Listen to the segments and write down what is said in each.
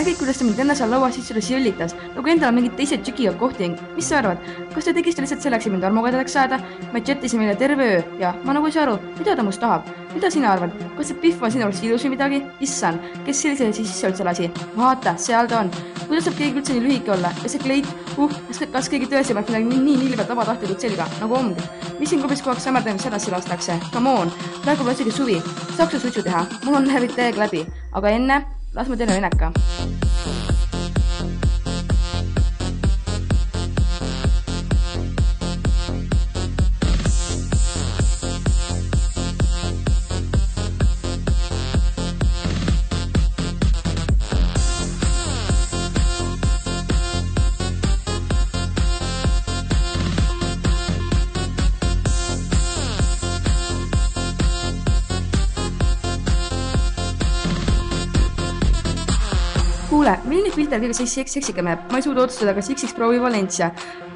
nägid, kuidas ta mind enne seal laua sisse jõllitas, nagu endal mingid teised tšikiga kohting. Mis sa arvad? Kas ta tegis ta lihtsalt selleks, et mind armukadedaks saada? Me chattisime meile terve öö ja ma nagu ei saa aru, mida ta must tahab. Mida sina arvad? Kas see Pihv on sinu arust ilus või midagi? Issan, kes sellise sisse üldse lasi? Vaata, seal ta on. Kuidas saab keegi üldse nii lühike olla? Ja see kleit, kas keegi tõesti peab midagi nii nilbelt vabatahtlikult selga, nagu omg? Mis siin klubis kogu aeg sammerdamiseks edasi lastakse? Come on, praegu pole isegi suvi. Saaks ju suitsu teha? Mul on närvid täiega läbi. Aga enne, las ma teile veneka. Kuule, milline filter kõige seksikam jääb? Ma ei suuda otsustada, kas X Pro või Valencia.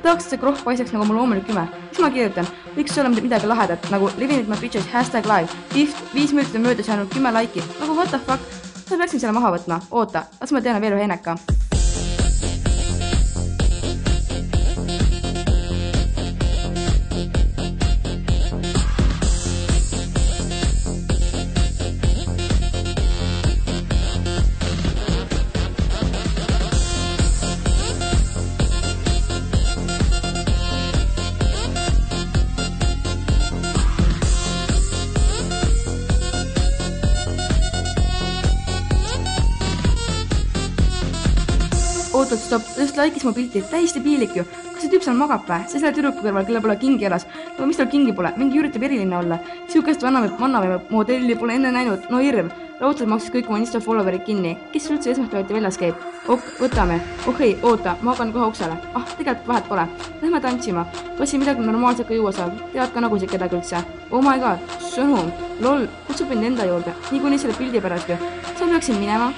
Tahaks, et see krohv paiseks nagu mu loomulik küme. Mis ma kirjutan? Võiks olla midagi lahedat, nagu living with my bitches #live. Pihv, 5 minutit on möödas jäänud 10 laiki. Nagu what the fuck? Ma peaksin selle maha võtma. Oota, las ma tean veel ühe enneka. Ootad, stopp, just laikis mu pilti, täiesti piilik ju. Kas see tüüp seal magab või? See selle tüdruku kõrval, kelle pole kingi elas. Aga mis tal kingi pole? Mingi üritab eriline olla. Siukest vannaväime modelli pole enne näinud. No irv. Raudselt maksis kõik mu Insta followerid kinni. Kes üldse esmaspäevati väljas käib? Ok, võtame. Okei, oota, ma hakan kohe uksele. Tegelikult vahet pole. Lähme tantsima. Kas siin midagi normaalselt ka juua saab? Tead ka nagu see kedagi üldse? Oh my god, sõnum. Lol, kutsub mind enda juurde. Niikuinii selle pildi pärast ju. Sa peaksin minema.